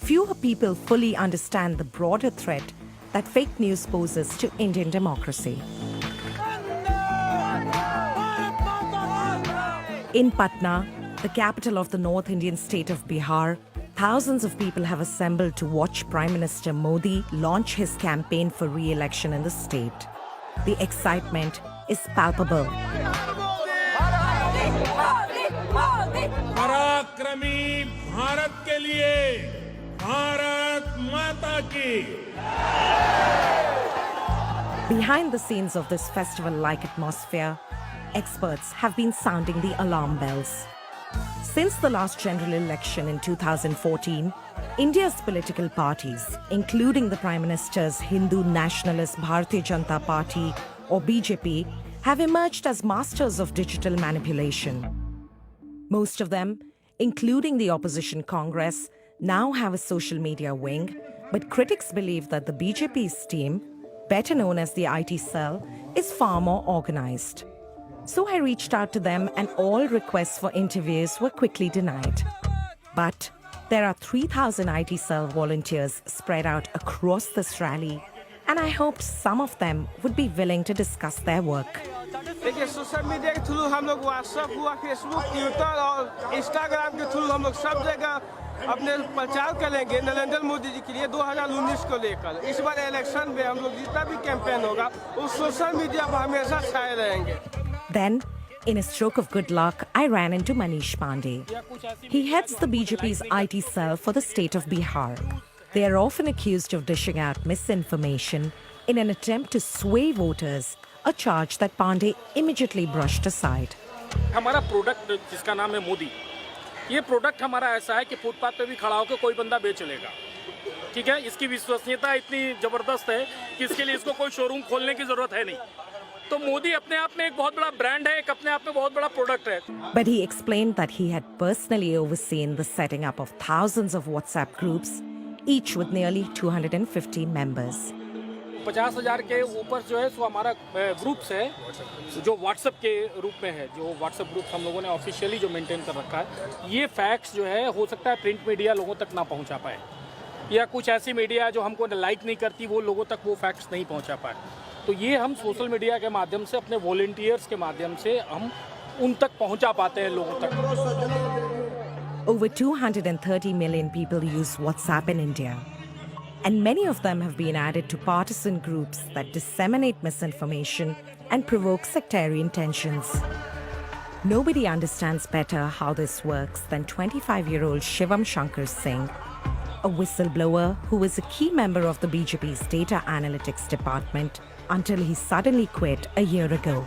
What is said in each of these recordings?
fewer people fully understand the broader threat that fake news poses to Indian democracy. In Patna, the capital of the North Indian state of Bihar, thousands of people have assembled to watch Prime Minister Modi launch his campaign for re-election in the state. The excitement is palpable. पराक्रमी भारत के लिए भारत माता की. Behind the scenes of this festival-like atmosphere, experts have been sounding the alarm bells. Since the last general election in 2014, India's political parties, including the Prime Minister's Hindu nationalist Bharatiya Janata Party or BJP, have emerged as masters of digital manipulation. Most of them, including the opposition Congress, now have a social media wing, but critics believe that the BJP's team, better known as the IT Cell, is far more organized. So I reached out to them and all requests for interviews were quickly denied. But there are 3,000 IT Cell volunteers spread out across this rally, and I hoped some of them would be willing to discuss their work. देखिए social media के through हम लोग WhatsApp हुआ, Facebook, Twitter और Instagram के through हम लोग सब जगह अपने प्रचार करेंगे नरेंद्र मोदी जी के लिए 2019 को लेकर. इस बार इलेक्शन में हम लोग जितना भी कैंपेन होगा उस सोशल मीडिया पर हमेशा छाए रहेंगे. Then, in a stroke of good luck, I ran into Manish Pandey. He heads the BJP's IT Cell for the state of Bihar. They are often accused of dishing out misinformation in an attempt to sway voters, a charge that Pandey immediately brushed aside. हमारा product जिसका नाम है मोदी, ये product हमारा ऐसा है कि footpath पे भी खड़ा होकर कोई बंदा बेच लेगा. ठीक है, इसकी विश्वसनीयता इतनी जबरदस्त है कि इसके लिए इसको कोई शोरूम खोलने की जरूरत है नहीं. तो मोदी अपने आप में एक बहुत बड़ा ब्रांड है, एक अपने आप में बहुत बड़ा प्रोडक्ट है. But he explained that he had personally overseen the setting up of thousands of WhatsApp groups, each with nearly 250 members. 50,000 के ऊपर जो है सो हमारा ग्रुप्स है जो व्हाट्सएप के रूप में है. जो व्हाट्सएप ग्रुप हम लोगों ने ऑफिशियली जो मेंटेन कर रखा है, ये फैक्ट्स जो है हो सकता है प्रिंट मीडिया लोगों तक ना पहुंचा पाए, या कुछ ऐसी मीडिया जो हमको लाइक नहीं करती वो लोगों तक वो फैक्ट्स नहीं पहुंचा पाए. तो ये हम सोशल मीडिया के माध्यम से अपने वॉलंटियर्स के माध्यम से हम उन तक पहुंचा पाते हैं लोगों तक. Over 230 million people use WhatsApp in India. And many of them have been added to partisan groups that disseminate misinformation and provoke sectarian tensions. Nobody understands better how this works than 25-year-old Shivam Shankar Singh, a whistleblower who was a key member of the BJP's data analytics department until he suddenly quit a year ago.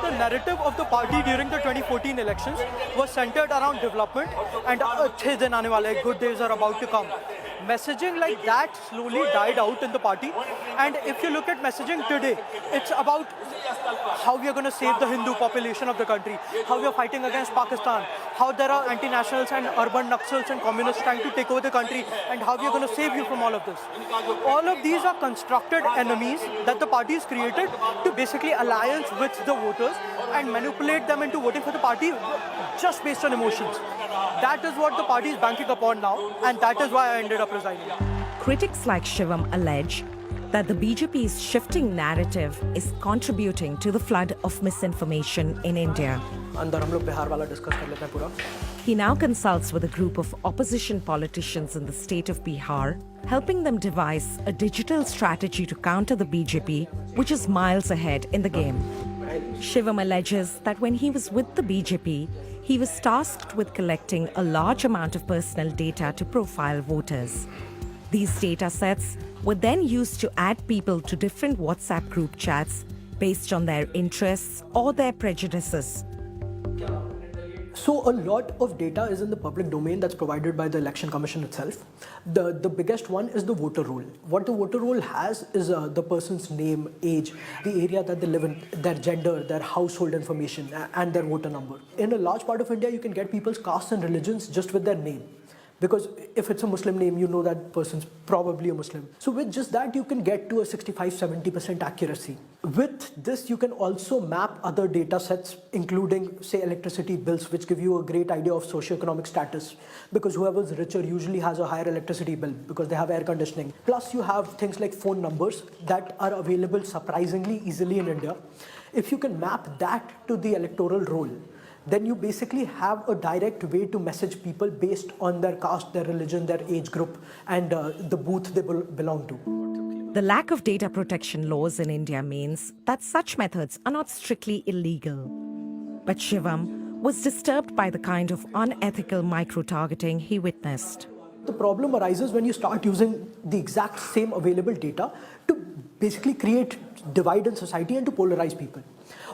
The narrative of the party during the 2014 elections was centered around development and अच्छे दिन आने वाले, good days are about to come. Messaging like that slowly died out in the party, and if you look at messaging today, it's about how we are going to save the Hindu population of the country, how we are fighting against Pakistan, how there are anti-nationals and urban Naxals and communists trying to take over the country, and how we are going to save you from all of this. All of these are constructed enemies that the party has created to basically alliance with the voters and manipulate them into voting for the party just based on emotions. That is what the party is banking upon now, and that is why I ended up resigning. Critics like Shivam allege that the BJP's shifting narrative is contributing to the flood of misinformation in India. अंदर हम लोग बिहार वाला discuss कर लेते हैं पूरा. He now consults with a group of opposition politicians in the state of Bihar, helping them devise a digital strategy to counter the BJP, which is miles ahead in the game. Shivam alleges that when he was with the BJP, he was tasked with collecting a large amount of personal data to profile voters. These data sets were then used to add people to different WhatsApp group chats based on their interests or their prejudices. So a lot of data is in the public domain that's provided by the Election Commission itself. The biggest one is the voter roll. What the voter roll has is the person's name, age, the area that they live in, their gender, their household information, and their voter number. In a large part of India, you can get people's castes and religions just with their name. Because if it's a Muslim name, you know that person's probably a Muslim. So with just that, you can get to a 65-70% accuracy. With this, you can also map other data sets, including, say, electricity bills, which give you a great idea of socioeconomic status. Because whoever's richer usually has a higher electricity bill because they have air conditioning. Plus, you have things like phone numbers that are available surprisingly easily in India. If you can map that to the electoral roll, then you basically have a direct way to message people based on their caste, their religion, their age group, and the booth they belong to. The lack of data protection laws in India means that such methods are not strictly illegal. But Shivam was disturbed by the kind of unethical micro-targeting he witnessed. The problem arises when you start using the exact same available data to basically create divide in society and to polarize people.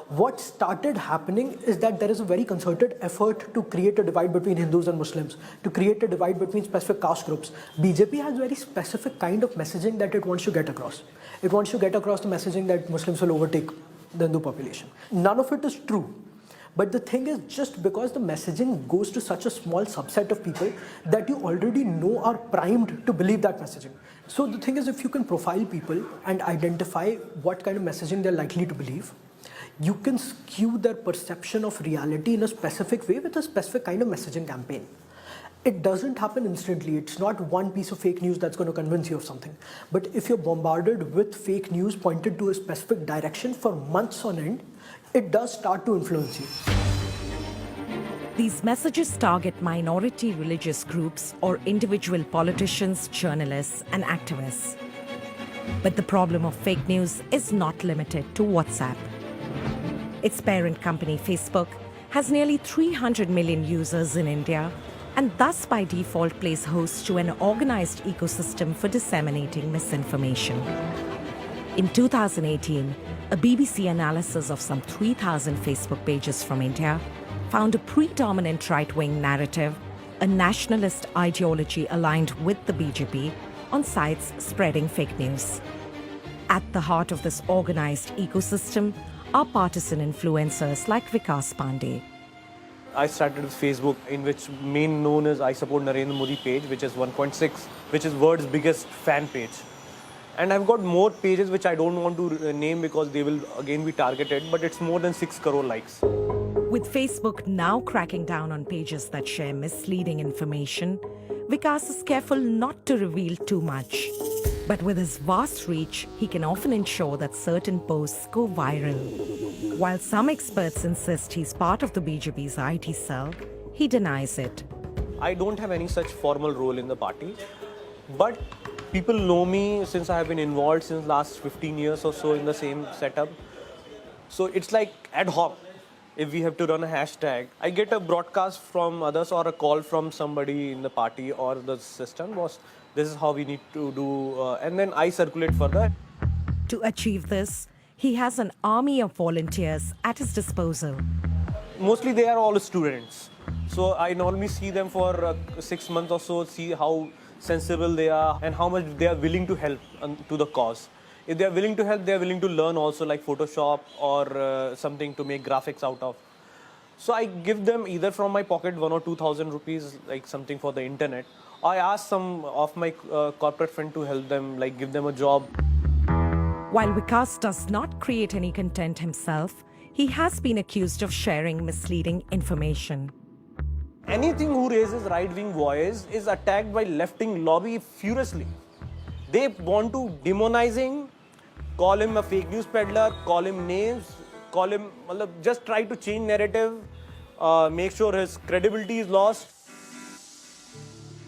What started happening is that there is a very concerted effort to create a divide between Hindus and Muslims, to create a divide between specific caste groups. BJP has very specific kind of messaging that it wants to get across. It wants to get across the messaging that Muslims will overtake the Hindu population. None of it is true. But the thing is, just because the messaging goes to such a small subset of people that you already know are primed to believe that messaging. So the thing is, if you can profile people and identify what kind of messaging they're likely to believe, you can skew their perception of reality in a specific way with a specific kind of messaging campaign. It doesn't happen instantly. It's not one piece of fake news that's going to convince you of something. But if you're bombarded with fake news pointed to a specific direction for months on end, it does start to influence you. These messages target minority religious groups or individual politicians, journalists, and activists. But the problem of fake news is not limited to WhatsApp. Its parent company, Facebook, has nearly 300 million users in India and thus by default plays host to an organized ecosystem for disseminating misinformation. In 2018, a BBC analysis of some 3,000 Facebook pages from India found a predominant right-wing narrative, a nationalist ideology aligned with the BJP, on sites spreading fake news. At the heart of this organized ecosystem are partisan influencers like Vikas Pandey. I started with Facebook, in which main known as I Support Narendra Modi page, which is 1.6, which is world's biggest fan page. And I've got more pages which I don't want to name because they will again be targeted, but it's more than 6 crore likes. With Facebook now cracking down on pages that share misleading information, Vikas is careful not to reveal too much. But with his vast reach, he can often ensure that certain posts go viral. While some experts insist he's part of the BJP's IT cell, he denies it. I don't have any such formal role in the party, but people know me since I have been involved since last 15 years or so in the same setup. So it's like ad hoc. If we have to run a hashtag, I get a broadcast from others or a call from somebody in the party or the system was, this is how we need to do, and then I circulate further. To achieve this, he has an army of volunteers at his disposal. Mostly they are all students. So I normally see them for 6 months or so, see how sensible they are and how much they are willing to help to the cause. If they are willing to help, they are willing to learn also like Photoshop or something to make graphics out of. So I give them either from my pocket 1,000 or 2,000 rupees, like something for the internet. I ask some of my corporate friend to help them, like give them a job. While Vikas does not create any content himself, he has been accused of sharing misleading information. Anything who raises right-wing voice is attacked by left-wing lobby furiously. They want to demonizing, call him a fake news peddler, call him names, call him, just try to change narrative, make sure his credibility is lost.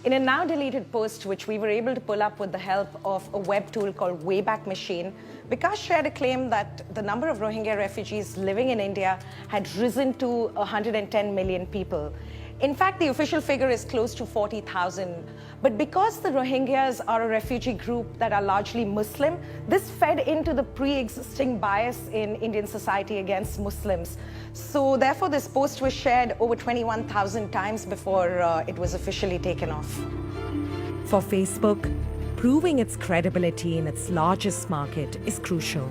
In a now deleted post, which we were able to pull up with the help of a web tool called Wayback Machine, Vikas shared a claim that the number of Rohingya refugees living in India had risen to 110 million people. In fact, the official figure is close to 40,000. But because the Rohingyas are a refugee group that are largely Muslim, this fed into the pre-existing bias in Indian society against Muslims. So therefore, this post was shared over 21,000 times before it was officially taken off. For Facebook, proving its credibility in its largest market is crucial.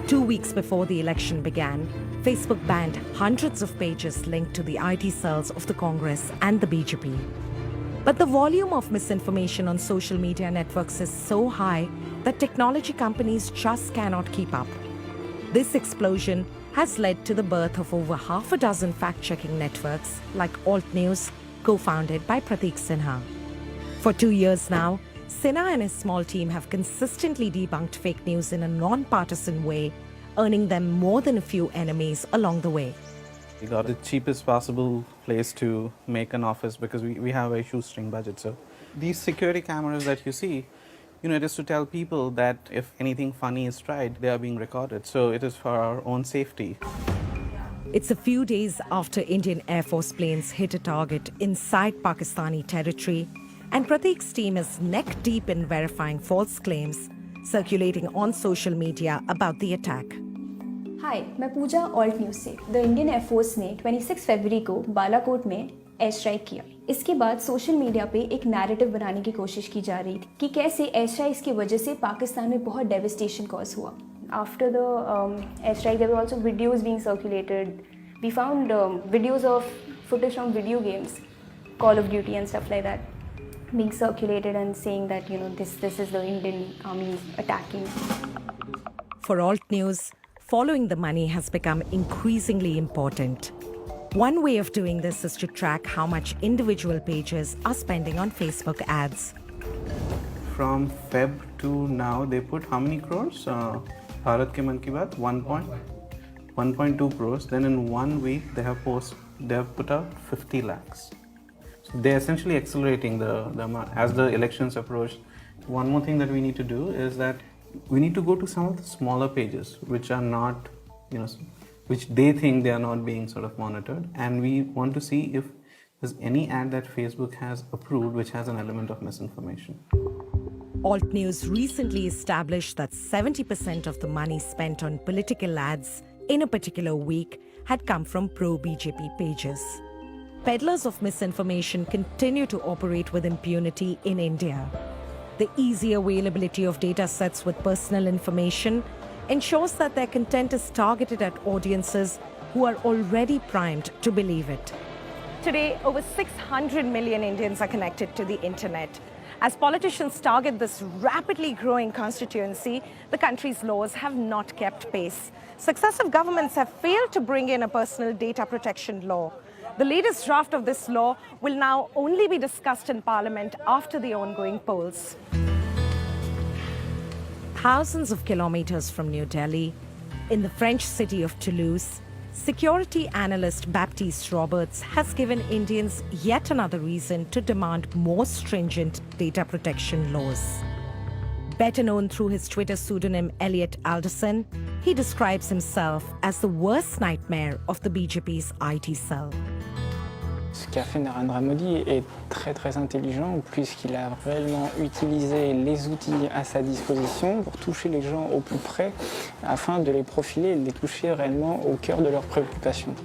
2 weeks before the election began, Facebook banned hundreds of pages linked to the IT cells of the Congress and the BJP. But the volume of misinformation on social media networks is so high that technology companies just cannot keep up. This explosion has led to the birth of over half a dozen fact-checking networks like Alt News, co-founded by Prateek Sinha. For 2 years now, Sinha and his small team have consistently debunked fake news in a non-partisan way, earning them more than a few enemies along the way. We got the cheapest possible place to make an office because we have a shoestring budget. So these security cameras that you see, it is to tell people that if anything funny is tried, they are being recorded. So it is for our own safety. It's a few days after Indian Air Force planes hit a target inside Pakistani territory, and Prateek's team is neck deep in verifying false claims circulating on social media about the attack. हाय, मैं पूजा alt news से। The Indian air force ने 26 फरवरी को बालाकोट में air strike किया। इसके बाद social media पे एक नैरेटिव बनाने की कोशिश की जा रही थी कि कैसे एयर स्ट्राइक्स की वजह से पाकिस्तान में बहुत डेविस्टेशन कॉज हुआ। After the air strike there were also videos being circulated. We found videos of footage from video games, call of duty and stuff like that being circulated and saying that this is the Indian army attacking. For Alt News, following the money has become increasingly important. One way of doing this is to track how much individual pages are spending on Facebook ads. From Feb to now, they put how many crores? Bharat Ke Man Ki Baat, 1.2 crores. Then in 1 week, they have put out 50 lakhs. So they're essentially accelerating the amount. As the elections approach, one more thing that we need to do is that we need to go to some of the smaller pages which are not, which they think they are not being sort of monitored, and we want to see if there's any ad that Facebook has approved which has an element of misinformation. Alt News recently established that 70% of the money spent on political ads in a particular week had come from pro-BJP pages. Peddlers of misinformation continue to operate with impunity in India. The easy availability of data sets with personal information ensures that their content is targeted at audiences who are already primed to believe it. Today, over 600 million Indians are connected to the internet. As politicians target this rapidly growing constituency, the country's laws have not kept pace. Successive governments have failed to bring in a personal data protection law. The latest draft of this law will now only be discussed in Parliament after the ongoing polls. Thousands of kilometers from New Delhi, in the French city of Toulouse, security analyst Baptiste Roberts has given Indians yet another reason to demand more stringent data protection laws. Better known through his Twitter pseudonym Elliot Alderson, he describes himself as the worst nightmare of the BJP's IT cell. Ce qu'a fait Narendra Modi est très très intelligent puisqu'il a réellement utilisé les outils à sa disposition pour toucher les gens au plus près afin de les profiler et de les toucher réellement au cœur de leurs préoccupations.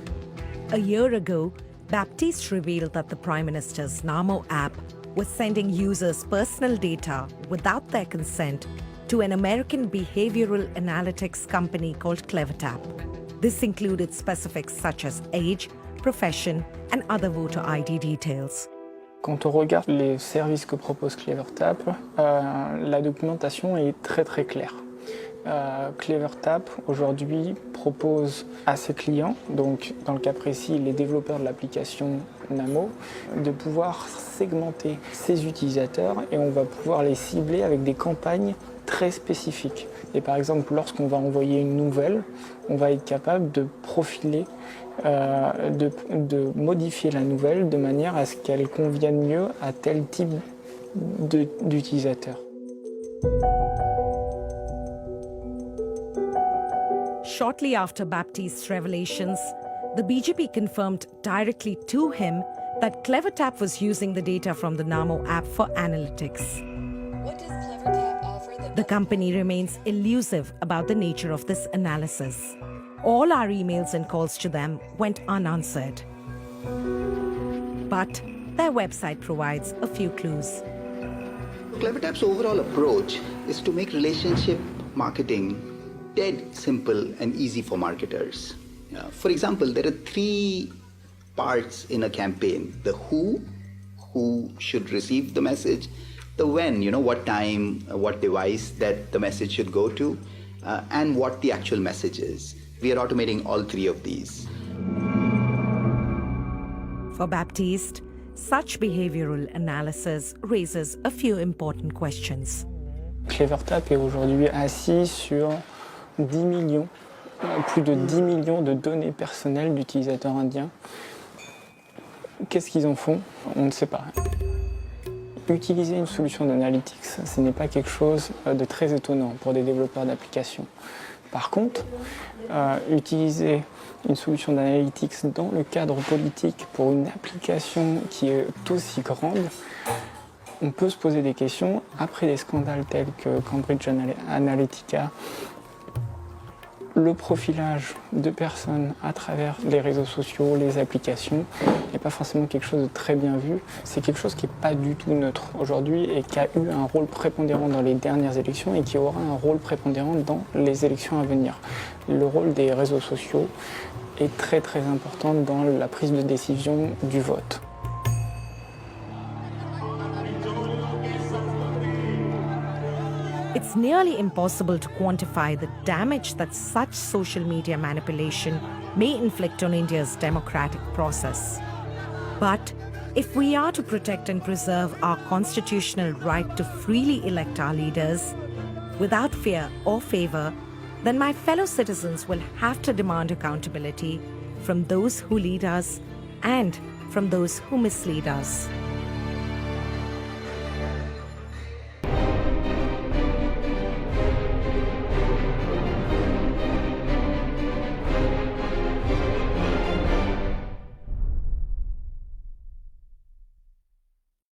A year ago, Baptiste revealed that the Prime Minister's Namo app was sending users' personal data without their consent to an American behavioral analytics company called CleverTap. This included specifics such as age, profession, and other voter ID details. Quand on regarde les services que propose CleverTap, la documentation est très très claire. CleverTap aujourd'hui propose à ses clients, donc dans le cas précis les développeurs de l'application Namo, de pouvoir segmenter ses utilisateurs et on va pouvoir les cibler avec des campagnes très spécifiques. Et par exemple, lorsqu'on va envoyer une nouvelle, on va être capable de profiler, de modifier la nouvelle de manière à ce qu'elle convienne mieux à tel type d'utilisateur. Shortly after Baptiste's revelations, the BJP confirmed directly to him that CleverTap was using the data from the Namo app for analytics. What does CleverTap offer that The company remains elusive about the nature of this analysis. All our emails and calls to them went unanswered. But their website provides a few clues. CleverTap's overall approach is to make relationship marketing dead simple and easy for marketers. For example, there are 3 parts in a campaign: the who, who should receive the message, the when, what time, what device that the message should go to, and what the actual message is. We are automating all three of these. For Baptiste, such behavioral analysis raises a few important questions. CleverTap est aujourd'hui assis sur 10 millions, plus de 10 millions de données personnelles d'utilisateurs indiens. Qu'est-ce qu'ils en font? On ne sait pas. Utiliser une solution d'analytics, ce n'est pas quelque chose de très étonnant pour des développeurs d'applications. Par contre, utiliser une solution d'analytics dans le cadre politique pour une application qui est aussi grande, on peut se poser des questions après des scandales tels que Cambridge Analytica, le profilage de personnes à travers les réseaux sociaux, les applications, n'est pas forcément quelque chose de très bien vu. C'est quelque chose qui n'est pas du tout neutre aujourd'hui et qui a eu un rôle prépondérant dans les dernières élections et qui aura un rôle prépondérant dans les élections à venir. Le rôle des réseaux sociaux est très très important dans la prise de décision du vote. It's nearly impossible to quantify the damage that such social media manipulation may inflict on India's democratic process. But if we are to protect and preserve our constitutional right to freely elect our leaders, without fear or favor, then my fellow citizens will have to demand accountability from those who lead us and from those who mislead us.